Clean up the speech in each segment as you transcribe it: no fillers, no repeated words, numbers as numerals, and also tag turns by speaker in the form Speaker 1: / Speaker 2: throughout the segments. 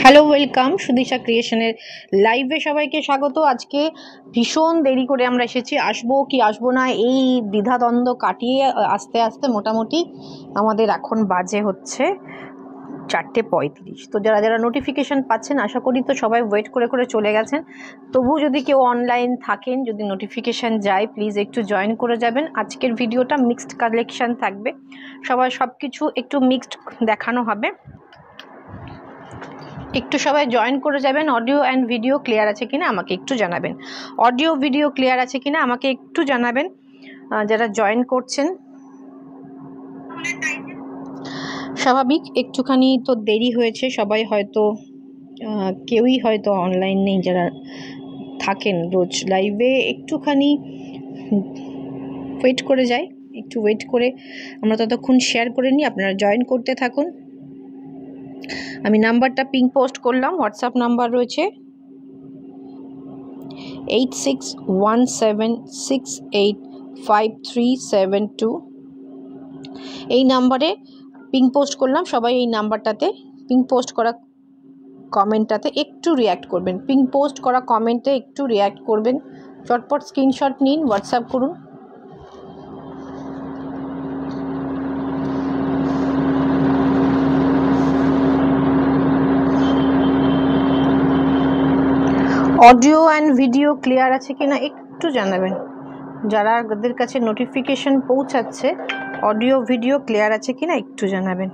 Speaker 1: Hello welcome সুদিশা ক্রিয়েশনের লাইভে সবাইকে স্বাগত। আজকে ভীষণ দেরি করে আমরা এসেছি, আসবো কি আসবো না এই দ্বিধাদ্বন্দ্ব কাটিয়ে আস্তে আস্তে মোটামুটি আমাদের এখন বাজে হচ্ছে 4:35। তো যারা যারা নোটিফিকেশান পাচ্ছেন আশা করি তো সবাই ওয়েট করে করে চলে গেছেন। তবু যদি কেউ অনলাইন থাকেন, যদি নোটিফিকেশান যায় প্লিজ একটু জয়েন করে যাবেন। আজকের ভিডিওটা মিক্সড কালেকশান থাকবে, সবাই সব কিছু একটু মিক্সড দেখানো হবে, একটু সবাই জয়েন করে যাবেন। অডিও অ্যান্ড ভিডিও ক্লিয়ার আছে কিনা আমাকে একটু জানাবেন, অডিও ভিডিও ক্লিয়ার আছে কিনা আমাকে একটু জানাবেন যারা জয়েন করছেন। স্বাভাবিক একটুখানি তো দেরি হয়েছে, সবাই হয়তো কেউই হয়তো অনলাইন নেই যারা থাকেন রোজ লাইভে, একটুখানি ওয়েট করে যাই, একটু ওয়েট করে আমরা ততক্ষণ শেয়ার করে নিই, আপনারা জয়েন করতে থাকুন। আমি নাম্বারটা পিং পোস্ট করলাম, হোয়াটসঅ্যাপ নাম্বার রয়েছে 8617685372। এই নাম্বারে পিং পোস্ট করলাম, সবাই এই নাম্বারটাতে পিং পোস্ট করা কমেন্টটাতে একটু রিয়্যাক্ট করবেন, পিং পোস্ট করা কমেন্টে একটু রিয়্যাক্ট করবেন, চটপট স্ক্রিনশট নিন, হোয়াটসঅ্যাপ করুন। অডিও অ্যান্ড ভিডিও ক্লিয়ার আছে কিনা একটু জানাবেন, যাদের কাছে নোটিফিকেশন পৌঁছাচ্ছে অডিও ভিডিও ক্লিয়ার আছে কিনা একটু জানাবেন।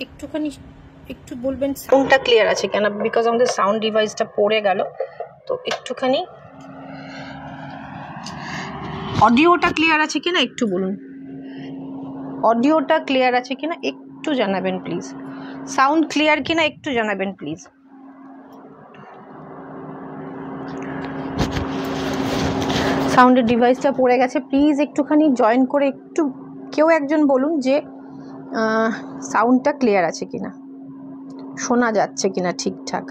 Speaker 1: একটুখানি একটু বলবেন সাউন্ডটা ক্লিয়ার আছে কেন, বিকজ আমাদের সাউন্ড ডিভাইসটা পড়ে গেল, তো একটুখানি অডিওটা ক্লিয়ার আছে কিনা একটু বলুন, অডিওটা ক্লিয়ার আছে কিনা একটু জানাবেন প্লিজ, সাউন্ড ক্লিয়ার কিনা একটু জানাবেন প্লিজ। সাউন্ডের ডিভাইসটা পড়ে গেছে, প্লিজ একটুখানি জয়েন করে একটু কেউ একজন বলুন যে সাউন্ডটা ক্লিয়ার আছে কিনা, শোনা যাচ্ছে কিনা ঠিকঠাক।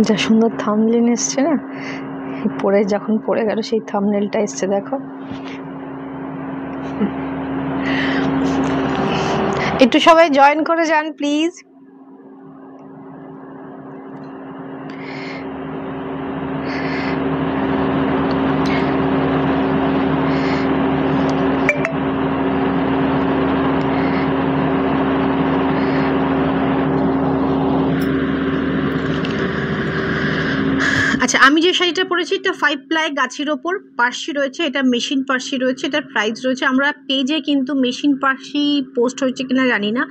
Speaker 1: যা সুন্দর থাম্বনেল এসছে না, পরে যখন পড়ে গেল সেই থাম্বনেলটা এসছে দেখো। একটু সবাই জয়েন করে যান প্লিজ। আচ্ছা, আমি যে শাড়িটা পরেছি এটা 5 প্লাই গাছির ওপর পার্সি রয়েছে, এটা মেশিন পার্সি রয়েছে, এটার প্রাইস রয়েছে, আমরা পেজে কিন্তু মেশিন পার্সি পোস্ট হয়েছে কিনা জানি না,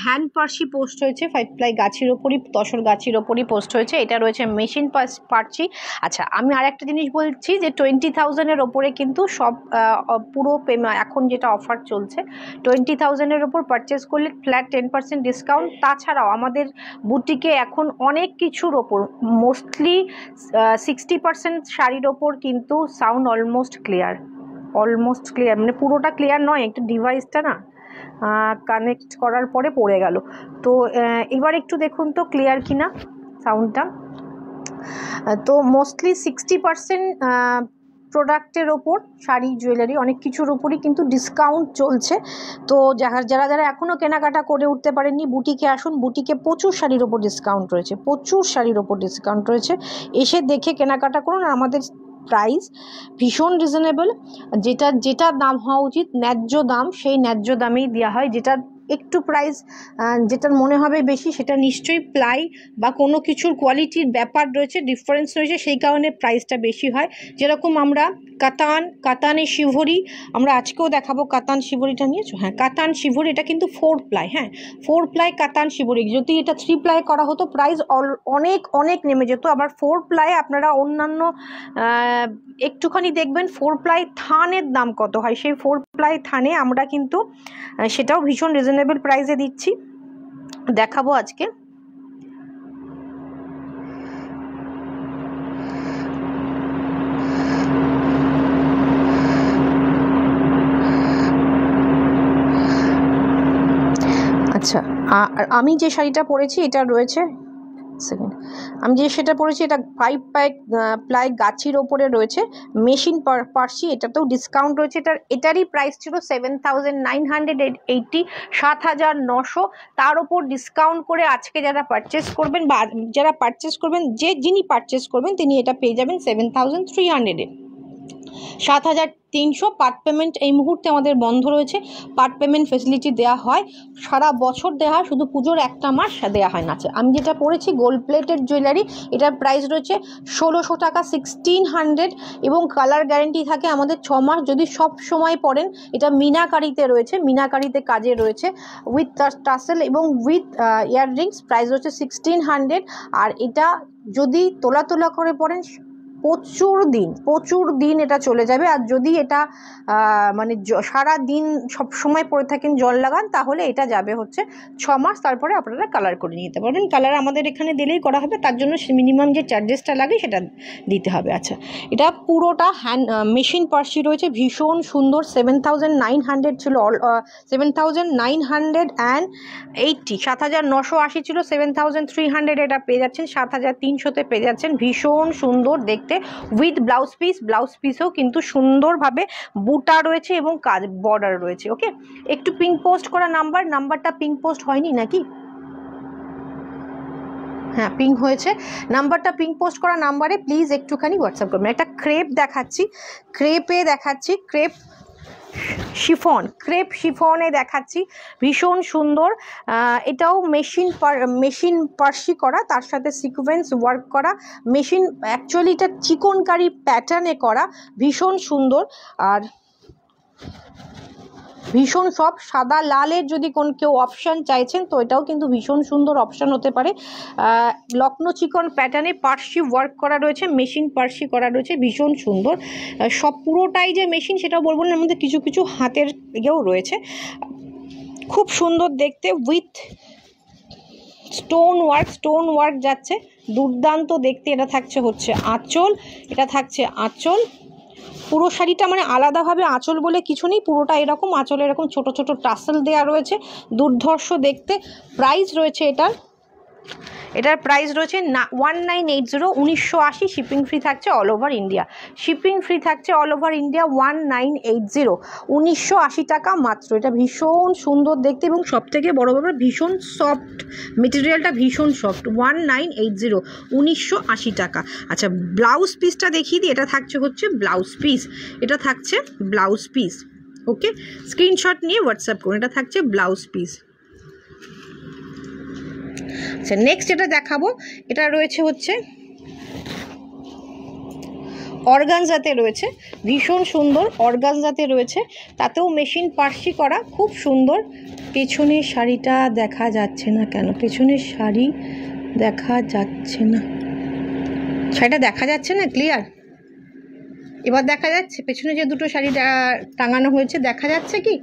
Speaker 1: হ্যান্ড পার্সি পোস্ট হয়েছে, 5 প্লাই গাছির ওপরই তসর গাছির ওপরই পোস্ট হয়েছে, এটা রয়েছে মেশিন পার্সি। আচ্ছা, আমি আর একটা জিনিস বলছি যে 20,000-এর ওপরে কিন্তু সব পুরো এখন যেটা অফার চলছে 20,000-এর ওপর পারচেস করলে ফ্ল্যাট 10% ডিসকাউন্ট। তাছাড়াও আমাদের বুটিকে এখন অনেক কিছুর ওপর মোস্টলি 60% শাড়ির ওপর কিন্তু সাউন্ড অলমোস্ট ক্লিয়ার, মানে পুরোটা ক্লিয়ার নয়, একটু ডিভাইসটা না কানেক্ট করার পরে পড়ে গেল, তো এবার একটু দেখুন তো ক্লিয়ার কিনা সাউন্ডটা। তো মোস্টলি 60% প্রোডাক্টের ওপর শাড়ি জুয়েলারি অনেক কিছুর ওপরই কিন্তু ডিসকাউন্ট চলছে। তো যারা যারা এখনও কেনাকাটা করে উঠতে পারেননি বুটিকে আসুন, বুটিকে প্রচুর শাড়ির ওপর ডিসকাউন্ট রয়েছে, প্রচুর শাড়ির ওপর ডিসকাউন্ট রয়েছে, এসে দেখে কেনাকাটা করুন। আর আমাদের প্রাইস ভীষণ রিজনেবল, যেটা দাম হওয়া উচিত ন্যায্য দাম, সেই ন্যায্য দামেই দেওয়া হয়। যেটা একটু প্রাইস যেটার মনে হবে বেশি সেটা নিশ্চয়ই প্লাই বা কোনো কিছুর কোয়ালিটির ব্যাপার রয়েছে, ডিফারেন্স রয়েছে, সেই কারণে প্রাইসটা বেশি হয়। যেরকম আমরা কাতানে শিভরি, আমরা আজকেও দেখাবো কাতান শিভরিটা নিয়েছো। হ্যাঁ, কাতান শিভরি, এটা কিন্তু 4 প্লাই। হ্যাঁ, 4 প্লাই কাতান শিভরি। যদি এটা 3 প্লাই করা হতো প্রাইস অনেক অনেক নেমে যেত। আবার 4 প্লাই আপনারা অন্যান্য একটুখানি দেখবেন 4 প্লাই থানের দাম কত হয়, সেই 4 প্লাই থানে আমরা কিন্তু সেটাও ভীষণ রিজনেবল প্রাইসে দিচ্ছি, দেখাবো আজকে। আচ্ছা, আমি যে শাড়িটা পরেছি এটা রয়েছে, সেকেন্ড, আমি যে সেটা পরেছি এটা 5 প্লাই গাছির ওপরে রয়েছে, মেশিন পার্সি, এটাতেও ডিসকাউন্ট রয়েছে। এটারই প্রাইস ছিল 7,980, 7,900। তার ওপর ডিসকাউন্ট করে আজকে যারা পারচেস করবেন বা যারা পারচেস করবেন, যিনি পারচেস করবেন তিনি এটা পেয়ে যাবেন 7,300-এ। 7,300 পার্ট পেমেন্ট এই মুহূর্তে আমাদের বন্ধ রয়েছে। পার্ট পেমেন্ট ফেসিলিটি দেওয়া হয়, সারা বছর দেওয়া হয়, শুধু পুজোর একটা মাস দেওয়া হয় না। আমি যেটা পরেছি গোল্ড প্লেটেড জুয়েলারি, এটার প্রাইস রয়েছে 1,600 টাকা, 1,600, এবং কালার গ্যারেন্টি থাকে আমাদের 6 মাস যদি সব সময় পরেন। এটা মিনাকারিতে রয়েছে, মিনাকারিতে কাজে রয়েছে, উইথ টাসেল এবং উইথ ইয়াররিংস, প্রাইস রয়েছে 1,600। আর এটা যদি তোলা করে পরেন প্রচুর দিন এটা চলে যাবে। আর যদি এটা মানে সারা দিন সব সময় পরে থাকেন, জল লাগান, তাহলে এটা যাবে হচ্ছে 6 মাস, তারপরে আপনারা কালার করে নিতে পারবেন। কালার আমাদের এখানে দিলেই করা হবে, তার জন্য মিনিমাম যে চার্জেসটা লাগে সেটা দিতে হবে। আচ্ছা, এটা পুরোটা মেশিন পার্সি রয়েছে, ভীষণ সুন্দর। 7,900 ছিল, 7,980, 7,980 ছিল, 7,300 এটা পেয়ে যাচ্ছেন, 7,300-তে পেয়ে যাচ্ছেন। ভীষণ সুন্দর দেখতে, উইথ ব্লাউজ পিসও কিন্তু সুন্দরভাবে বুটা রয়েছে এবং কাজ বর্ডার রয়েছে। ওকে, একটু পিঙ্ক পোস্ট করা নাম্বারটা পিঙ্ক পোস্ট হয়নি নাকি? হ্যাঁ, পিঙ্ক হয়েছে, নাম্বারটা পিঙ্ক পোস্ট করা নাম্বারে প্লিজ একটুখানি হোয়াটসঅ্যাপ করবেন। একটা ক্রেপ দেখাচ্ছি, ক্রেপ শিফনে দেখাচ্ছি, ভীষণ সুন্দর। এটাও মেশিন পার্সি করা, তার সাথে সিকোয়েন্স ওয়ার্ক করা, মেশিন অ্যাকচুয়ালি এটা চিকনকারি প্যাটার্নে করা, ভীষণ সুন্দর। আর ভীষণ সব সাদা লালের যদি কেউ অপশান চাইছেন তো এটাও কিন্তু ভীষণ সুন্দর অপশান হতে পারে। লখনৌ চিকন প্যাটার্নে পার্সি ওয়ার্ক করা রয়েছে, মেশিন পার্সি করা রয়েছে, ভীষণ সুন্দর। সব পুরোটাই যে মেশিন সেটাও বলবো না, আমাদের কিছু কিছু হাতের ইয়েও রয়েছে, খুব সুন্দর দেখতে, উইথ স্টোন ওয়ার্ক যাচ্ছে, দুর্দান্ত দেখতে। এটা থাকছে হচ্ছে আঁচল, পুরো শাড়িটা মানে আলাদাভাবে আঁচল বলে কিছু নেই, পুরোটা এরকম আঁচলে এরকম ছোট ছোট টাসেল দেওয়া রয়েছে, দুর্ধর্ষ দেখতে। প্রাইস রয়েছে এটার প্রাইস রয়েছে 1980, 1980। শিপিং ফ্রি থাকছে অল ওভার ইন্ডিয়া, 1980, 1980 টাকা মাত্র। এটা ভীষণ সুন্দর দেখতে এবং সবথেকে বড় ব্যাপার ভীষণ সফট, মেটেরিয়ালটা ভীষণ সফট। 1980, 1980 টাকা। আচ্ছা, ব্লাউজ পিসটা দেখিয়ে দিই, এটা থাকছে হচ্ছে ব্লাউজ পিস। ওকে, স্ক্রিনশট নিয়ে হোয়াটসঅ্যাপ করুন, এটা থাকছে ব্লাউজ পিস। আচ্ছা, নেক্সট এটা দেখাবো, এটা রয়েছে হচ্ছে অর্গানজাতে রয়েছে, ভীষণ সুন্দর অর্গানজাতে রয়েছে, তাতেও মেশিন পার্সি করা, খুব সুন্দর। পেছনের শাড়িটা দেখা যাচ্ছে না কেন? পেছনের শাড়ি দেখা যাচ্ছে না, শাড়িটা দেখা যাচ্ছে না ক্লিয়ার? এবার দেখা যাচ্ছে? পেছনে যে দুটো শাড়ি টাঙানো হয়েছে দেখা যাচ্ছে কি?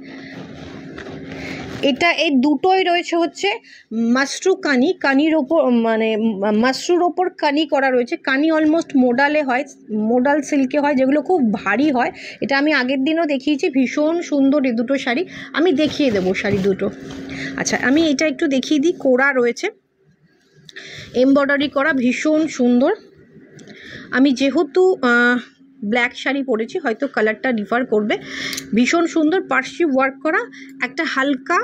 Speaker 1: এটা এই দুটোই রয়েছে হচ্ছে মাশরু কানির ওপর, মানে মাশরুর ওপর কানি করা রয়েছে। কানি অলমোস্ট মোডাল সিল্কে হয়, যেগুলো খুব ভারী হয়। এটা আমি আগের দিনও দেখিয়েছি, ভীষণ সুন্দর এই দুটো শাড়ি, আমি দেখিয়ে দেবো শাড়ি দুটো। আচ্ছা, আমি এটা একটু দেখিয়ে দিই, কোরা রয়েছে, এমব্রয়ডারি করা, ভীষণ সুন্দর। আমি যেহেতু ব্ল্যাক শাড়ি পরেছি, হয়তো কালারটা ডিফার করবে, ভীষণ সুন্দর পার্সি ওয়ার্ক করা, একটা হালকা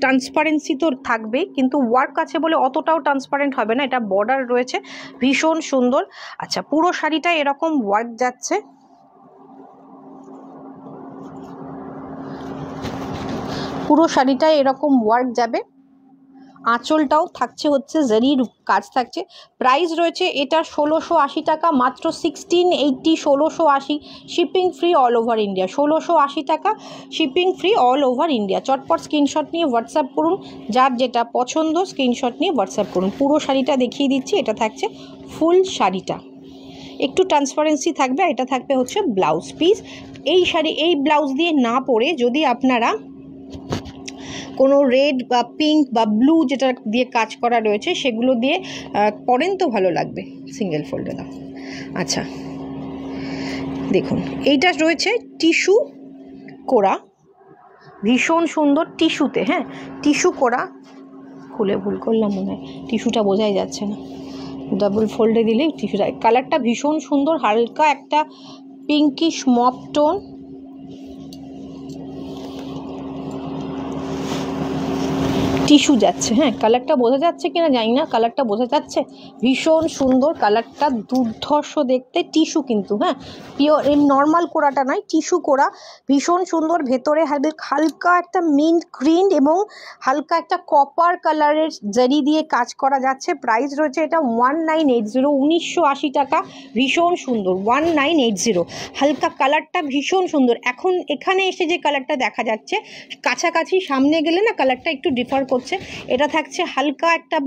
Speaker 1: ট্রান্সপারেন্সি তো থাকবেই, কিন্তু ওয়ার্ক আছে বলে অতটাও ট্রান্সপারেন্ট হবে না। এটা বর্ডার রয়েছে, ভীষণ সুন্দর। আচ্ছা, পুরো শাড়িটা এরকম ওয়ার্ক যাচ্ছে, পুরো শাড়িটায় এরকম ওয়ার্ক যাবে। আঁচলটাও থাকছে হচ্ছে জারির কাজ থাকছে। প্রাইস রয়েছে এটা 1680 টাকা, মাত্র 1680, 1680, shipping free all over India. 1680 টাকা, shipping free all over India. চটপট স্ক্রিনশট নিয়ে হোয়াটসঅ্যাপ করুন, যার যেটা পছন্দ স্ক্রিনশট নিয়ে হোয়াটসঅ্যাপ করুন। পুরো শাড়িটা দেখিয়ে দিচ্ছি, এটা থাকছে ফুল শাড়িটা, একটু ট্রান্সপারেন্সি থাকবে। এটা থাকবে হচ্ছে ব্লাউজ পিস। এই শাড়ি এই ব্লাউজ দিয়ে না পরে যদি আপনারা কোনো রেড বা পিঙ্ক বা ব্লু যেটা দিয়ে কাজ করা রয়েছে সেগুলো দিয়ে পরেন তো ভালো লাগবে। সিঙ্গেল ফোল্ডে দাও। আচ্ছা দেখুন, এইটা রয়েছে টিস্যু করা, ভীষণ সুন্দর টিস্যুতে, হ্যাঁ টিস্যু করা। খুলে ভুল করলাম মনে হয়, টিস্যুটা বোঝাই যাচ্ছে না, ডাবল ফোল্ডে দিলে টিস্যুটা। কালারটা ভীষণ সুন্দর, হালকা একটা পিঙ্কিশ মপ টোন, টিস্যু যাচ্ছে। হ্যাঁ কালারটা বোঝা যাচ্ছে কিনা জানি না, কালারটা বোঝা যাচ্ছে, ভীষণ সুন্দর কালারটা, দুর্ধর্ষ দেখতে। টিস্যু কিন্তু, হ্যাঁ পিওর, এই নর্মাল কোড়াটা নয়, টিস্যু কোড়া, ভীষণ সুন্দর। ভেতরে হালকা একটা মিন্ট গ্রিন এবং হালকা একটা কপার কালারের জারি দিয়ে কাজ করা যাচ্ছে। প্রাইস রয়েছে এটা 1980, 1980 টাকা, ভীষণ সুন্দর 1980। হালকা কালারটা ভীষণ সুন্দর। এখন এখানে এসে যে কালারটা দেখা যাচ্ছে, কাছাকাছি সামনে গেলে না কালারটা একটু ডিফার করছে। এটা থাকছে হালকা একটা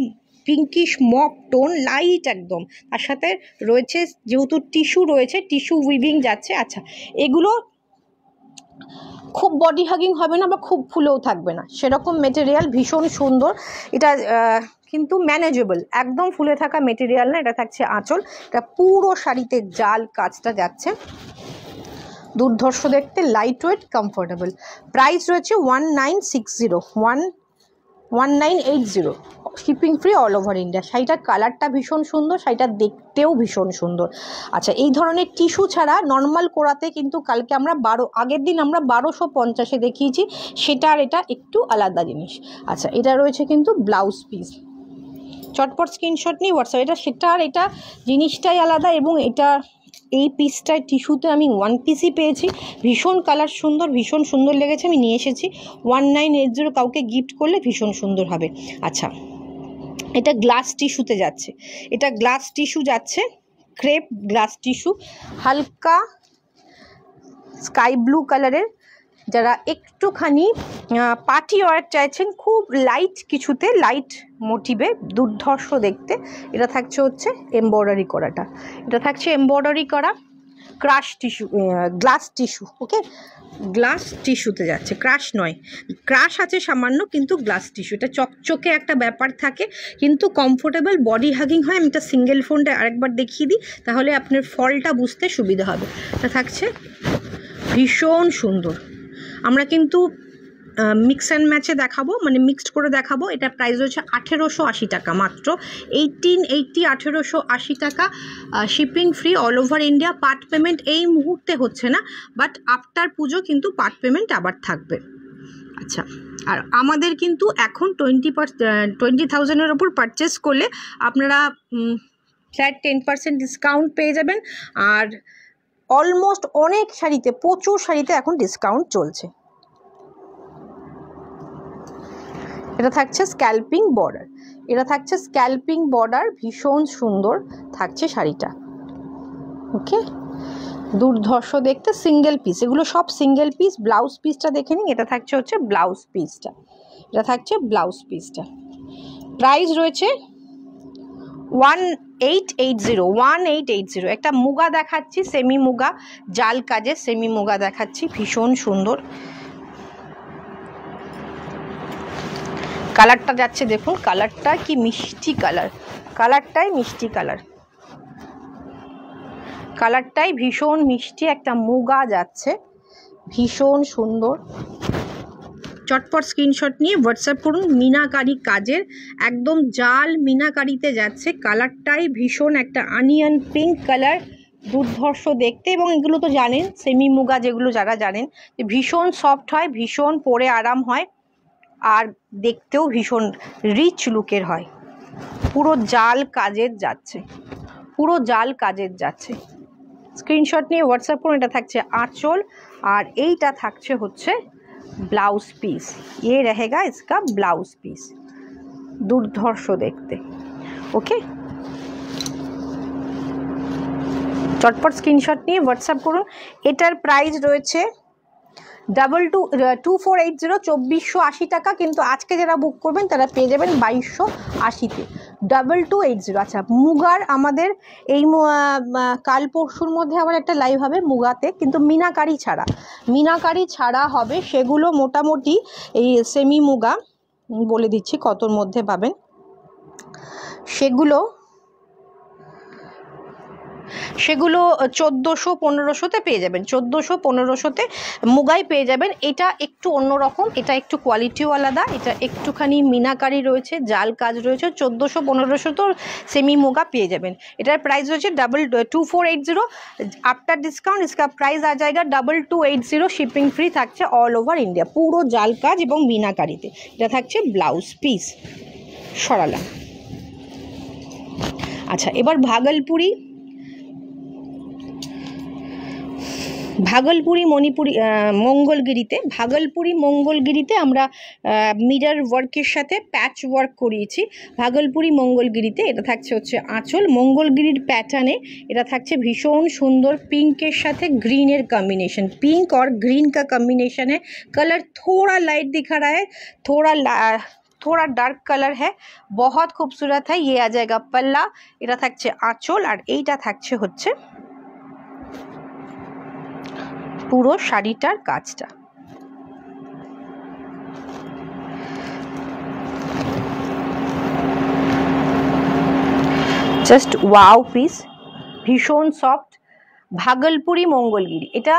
Speaker 1: পিঙ্কিশ মপ টোন, লাইট একদম। তার সাথে রয়েছে যেহেতু টিস্যু রয়েছে, টিস্যু উইভিং যাচ্ছে। আচ্ছা এগুলো খুব বডি হাগিং হবে না বা খুব ফুলেও থাকবে না, সেরকম মেটেরিয়াল, ভীষণ সুন্দর। এটা কিন্তু ম্যানেজেবল, একদম ফুলে থাকা মেটেরিয়াল না। এটা থাকছে আঁচল, এটা পুরো শাড়িতে জাল কাজটা যাচ্ছে, দুর্ধর্ষ দেখতে, লাইট ওয়েট, কমফোর্টেবল। প্রাইস রয়েছে 1980, shipping free all over India. শাড়িটার কালারটা ভীষণ সুন্দর, শাড়িটা দেখতেও ভীষণ সুন্দর। আচ্ছা এই ধরনের টিস্যু ছাড়া নর্মাল কোড়াতে কিন্তু কালকে আমরা আগের দিন আমরা 1250-এ দেখিয়েছি, সেটা আর এটা একটু আলাদা জিনিস। আচ্ছা এটা রয়েছে কিন্তু ব্লাউজ পিস, চটপট স্ক্রিনশট নিয়ে হোয়াটসঅ্যাপ। এটা সেটা আর এটা জিনিসটাই আলাদা, এবং এটা এই পিসটায় টিস্যুতে আমি ওয়ান পিসই পেয়েছি, ভীষণ কালার সুন্দর, ভীষণ সুন্দর লেগেছে, আমি নিয়ে এসেছি। 1980, কাউকে গিফট করলে ভীষণ সুন্দর হবে। আচ্ছা এটা গ্লাস টিস্যুতে যাচ্ছে, এটা গ্লাস টিস্যু যাচ্ছে, ক্রেপ গ্লাস টিস্যু, হালকা স্কাই ব্লু কালারের। যারা একটুখানি পার্টি ওয়্যার চাইছেন, খুব লাইট কিছুতে, লাইট মোটিভে, দুর্ধর্ষ দেখতে, এটা থাকছে হচ্ছে এমব্রয়ডারি করাটা। এটা থাকছে এমব্রয়ডারি করা crush tissue, glass tissue. Okay glass টিস্যুতে যাচ্ছে, ক্রাশ নয়, ক্রাশ আছে সামান্য, কিন্তু গ্লাস টিস্যু। এটা চকচকে একটা ব্যাপার থাকে, কিন্তু কমফোর্টেবল, বডি হাগিং হয়। আমি এটা সিঙ্গেল ফোনটা আরেকবার দেখিয়ে দিই, তাহলে আপনার ফলটা বুঝতে সুবিধা হবে। এটা থাকছে ভীষণ সুন্দর। আমরা কিন্তু মিক্স অ্যান্ড ম্যাচে দেখাবো, মানে মিক্সড করে দেখাবো। এটা প্রাইস রয়েছে 1880 টাকা, মাত্র 1880, 1880 টাকা, shipping free all over India. Part payment এই মুহূর্তে হচ্ছে না, বাট আফটার পুজো কিন্তু পার্ট পেমেন্ট আবার থাকবে। আচ্ছা আর আমাদের কিন্তু এখন 20,000-এর ওপর পারচেস করলে আপনারা ফ্ল্যাট 10% ডিসকাউন্ট পেয়ে যাবেন। আর অলমোস্ট অনেক শাড়িতে, প্রচুর শাড়িতে এখন ডিসকাউন্ট চলছে। এটা থাকছে স্ক্যাল্পিং বর্ডার, এটা থাকছে স্ক্যাল্পিং বর্ডার, ভীষণ সুন্দর থাকছে শাড়িটা। ওকে দুর্ধর্ষ দেখতে, সিঙ্গেল পিস, এগুলো সব সিঙ্গেল পিস। ব্লাউজ পিসটা দেখে নিন, এটা থাকছে হচ্ছে ব্লাউজ পিসটা, এটা থাকছে ব্লাউজ পিসটা। প্রাইস রয়েছে 1880, একটা মুগা দেখাচ্ছি, সেমি মুগা, জাল কাজে সেমি মুগা দেখাচ্ছি, ভীষণ সুন্দর কালারটা যাচ্ছে। দেখুন কালারটা কি মিষ্টি কালার, কালারটাই মিষ্টি কালার, কালারটাই ভীষণ মিষ্টি, একটা মুগা যাচ্ছে, ভীষণ সুন্দর। চটপট স্ক্রিনশট নিয়ে হোয়াটসঅ্যাপ করুন। মিনাকারি কাজের একদম জাল মিনাকারিতে যাচ্ছে, কালারটাই ভীষণ একটা অনিয়ন পিঙ্ক কালার, দুর্ধর্ষ দেখতে। এবং এগুলো তো জানেন সেমি মুগা, যেগুলো যারা জানেন যে ভীষণ সফট হয়, ভীষণ পরে আরাম হয়, আর দেখতেও ভীষণ রিচ লুকের হয়। পুরো জাল কাজের যাচ্ছে, পুরো জাল কাজের যাচ্ছে। স্ক্রিনশট নিয়ে হোয়াটসঅ্যাপ করুন। এটা থাকছে আঁচল, আর এইটা থাকছে হচ্ছে ব্লাউজ পিস, ये रहेगा इसका ब्लाउज पीस। দুর্ধর্ষ দেখতে। ওকে, চটপট স্ক্রিনশট নিয়ে হোয়াটসঅ্যাপ করুন। এটার প্রাইস রয়েছে 2480, 2480 টাকা, কিন্তু আজকে যারা বুক করবেন তারা পেয়ে যাবেন 2280-তে 2280। আচ্ছা, মুগার আমাদের এই কাল পরশুর মধ্যে আবার একটা লাইভ হবে মুগাতে, কিন্তু মিনাকারি ছাড়া হবে। সেগুলো মোটামুটি এই সেমি মুগা বলে দিচ্ছি কতর মধ্যে পাবেন। সেগুলো 1400-1500-তে পেয়ে যাবেন, 1400-1500-তে মুগাই পেয়ে যাবেন। এটা একটু অন্যরকম, এটা একটু কোয়ালিটিও আলাদা, এটা একটুখানি মিনাকারি রয়েছে, জাল কাজ রয়েছে। 1400-1500 তো সেমি মুগা পেয়ে যাবেন। এটার প্রাইস রয়েছে 2480। আফটার ডিসকাউন্ট इसका প্রাইস आ जाएगा 2280। শিপিং ফ্রি থাকছে অল ওভার ইন্ডিয়া, পুরো জাল কাজ এবং মিনাকারিতে। এটা থাকছে ব্লাউজ পিস সরালাম। আচ্ছা, এবার ভাগলপুরি মঙ্গলগিরিতে আমরা মিরর ওয়ার্কের সাথে প্যাচ ওয়ার্ক করিয়েছি। ভাগলপুরি মঙ্গলগিরিতে এটা থাকছে হচ্ছে আঁচল, মঙ্গলগিরির প্যাটার্নে। এটা থাকছে ভীষণ সুন্দর पिंकेर साथे ग्रीनर कॉम्बिनेशन, पिंक और ग्रीन का कॉम्बिनेशन है। कलर थोड़ा लाइट दिखा रहा है, थोड़ा डार्क कलर है, बहुत खूबसूरत है। ये आ जाएगा पल्ला, এটা থাকছে আঁচল, আর এইটা থাকছে হচ্ছে পুরো শাড়িটার কাজটা। জাস্ট ওয়াও পিস, ভীষণ সফট। ভাগলপুরি মঙ্গলগিরি, এটা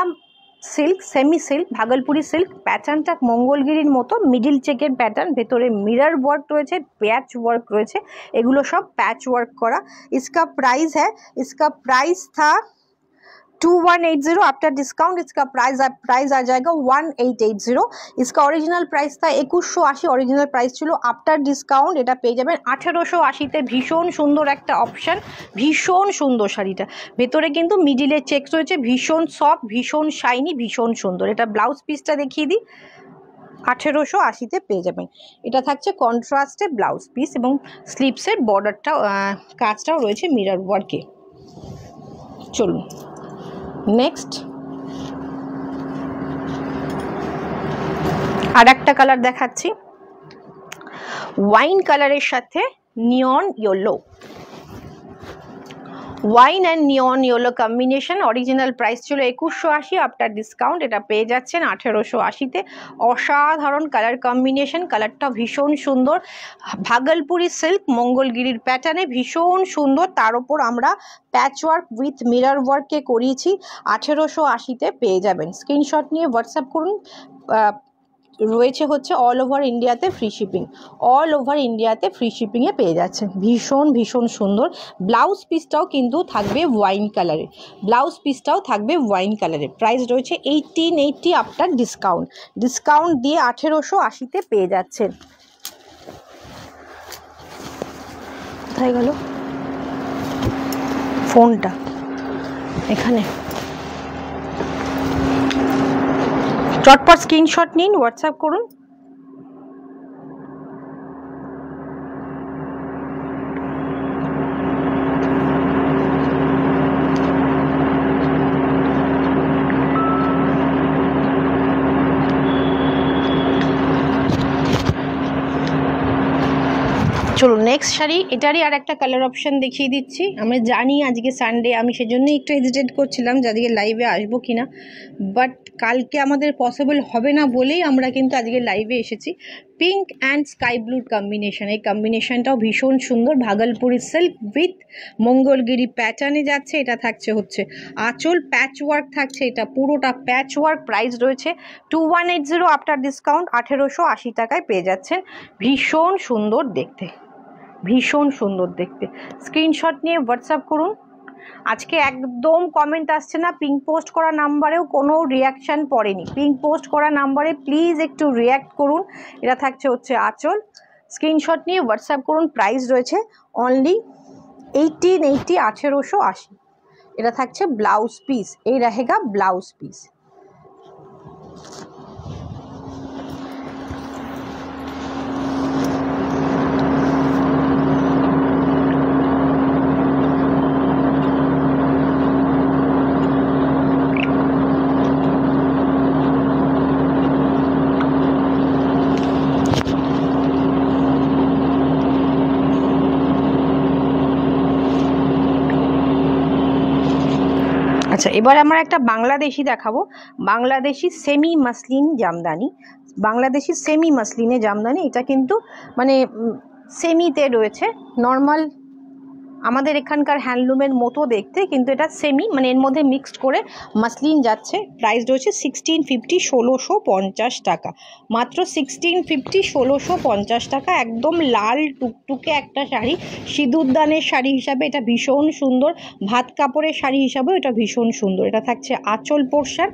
Speaker 1: silk, semi silk, Bhagalpuri silk. প্যাটার্নটা মঙ্গলগিরির মতো মিডিল চেকের প্যাটার্ন, ভেতরে মিরর ওয়ার্ক রয়েছে, প্যাচ ওয়ার্ক রয়েছে, এগুলো সব প্যাচ ওয়ার্ক করা। इसका प्राइस था 2180। आफ्टर डिस्काउंट इसका प्राइस आ जाएगा 1880। इसका ओरिजिनल प्राइस था 2180, ओरिजिनल प्राइस ছিল। आफ्टर डिस्काउंट এটা পেয়ে যাবেন 1880-তে। ভীষণ সুন্দর একটা অপশন, ভীষণ সুন্দর শাড়িটা। ভেতরে কিন্তু মিডিলে চেক রয়েছে, ভীষণ সফট, ভীষণ শাইনি, ভীষণ সুন্দর। এটা ব্লাউজ পিসটা দেখিয়ে দিই, 1880-তে পেয়ে যাবেন। এটা থাকছে কন্ট্রাস্টে ব্লাউজ পিস, এবং স্লিভসের বর্ডারটা কাজটাও রয়েছে মিরর ওয়ার্কে। চলুন নেক্সট আর একটা কালার দেখাচ্ছি, ওয়াইন কালারের সাথে neon yellow, wine and neon yellow combination. Original price ছিল 2180, আফটার ডিসকাউন্ট এটা পেয়ে যাচ্ছেন 1880-তে। অসাধারণ কালার কম্বিনেশন, কালারটা ভীষণ সুন্দর। ভাগলপুরি সিল্ক মঙ্গলগিরির প্যাটার্নে, ভীষণ সুন্দর। তার উপর আমরা প্যাচ ওয়ার্ক উইথ মিরর ওয়ার্ককে করিয়েছি। 1880-তে পেয়ে যাবেন। স্ক্রিনশট নিয়ে হোয়াটসঅ্যাপ করুন। রয়েছে হচ্ছে অল ওভার ইন্ডিয়াতে ফ্রি শিপিং, অল ওভার ইন্ডিয়াতে ফ্রি শিপিংয়ে পেয়ে যাচ্ছেন। ভীষণ ভীষণ সুন্দর। ব্লাউজ পিসটাও কিন্তু থাকবে ওয়াইন কালারে, ব্লাউজ পিসটাও থাকবে ওয়াইন কালারে। প্রাইস রয়েছে 1880 আফটার ডিসকাউন্ট দিয়ে 1880-তে পেয়ে যাচ্ছেন। কোথায় গেল ফোনটা? এখানে। চটপট স্ক্রিনশট নিন, হোয়াটসঅ্যাপ করুন। চলো নেক্সট শাড়ি, এটারই আর একটা কালার অপশন দেখিয়ে দিচ্ছি। আমি জানি আজকে সানডে, আমি সেজন্যই একটু হেজিটেট করছিলাম যে আজকে লাইভে আসবো কিনা, বাট কালকে আমাদের পসিবল হবে না বলেই আমরা কিন্তু আজকে লাইভে এসেছি। পিঙ্ক অ্যান্ড স্কাই ব্লুর কম্বিনেশন, এই কম্বিনেশনটাও ভীষণ সুন্দর। ভাগলপুরি সিল্ক উইথ মঙ্গলগিরি প্যাটার্নে যাচ্ছে। এটা থাকছে হচ্ছে আঁচল, প্যাচ ওয়ার্ক থাকছে, এটা পুরোটা প্যাচ ওয়ার্ক। প্রাইস রয়েছে 2180, আফটার ডিসকাউন্ট 1880 টাকায় পেয়ে যাচ্ছেন। ভীষণ সুন্দর দেখতে, ভীষণ সুন্দর দেখতে। স্ক্রিনশট নিয়ে হোয়াটসঅ্যাপ করুন। আজকে একদম কমেন্ট আসছে না, পিঙ্ক পোস্ট করা নাম্বারেও কোনো রিয়াকশান পড়েনি। পিঙ্ক পোস্ট করা নাম্বারে প্লিজ একটু রিয়াক্ট করুন। এটা থাকছে হচ্ছে আঁচল। স্ক্রিনশট নিয়ে হোয়াটসঅ্যাপ করুন। প্রাইস রয়েছে অনলি 1880, 1880। এটা থাকছে ব্লাউজ পিস, এই रहेगा ব্লাউজ পিস। আচ্ছা, এবার আমরা একটা বাংলাদেশি দেখাবো, Bangladeshi semi muslin Jamdani. Bangladeshi semi মাসলিনে জামদানি, এটা কিন্তু মানে সেমিতে রয়েছে, নর্মাল আমাদের এখানকার হ্যান্ডলুমের মতো দেখতে, কিন্তু এটা সেমি, মানে এর মধ্যে মিক্সড করে মাসলিন যাচ্ছে। প্রাইস রয়েছে 1650, 1650 টাকা, মাত্র 1650, 1650 টাকা। একদম লাল টুকটুকে একটা শাড়ি, সিঁদুরদানের শাড়ি হিসাবে এটা ভীষণ সুন্দর, ভাত কাপড়ের শাড়ি হিসাবেও এটা ভীষণ সুন্দর। এটা থাকছে আঁচল পোর্শন,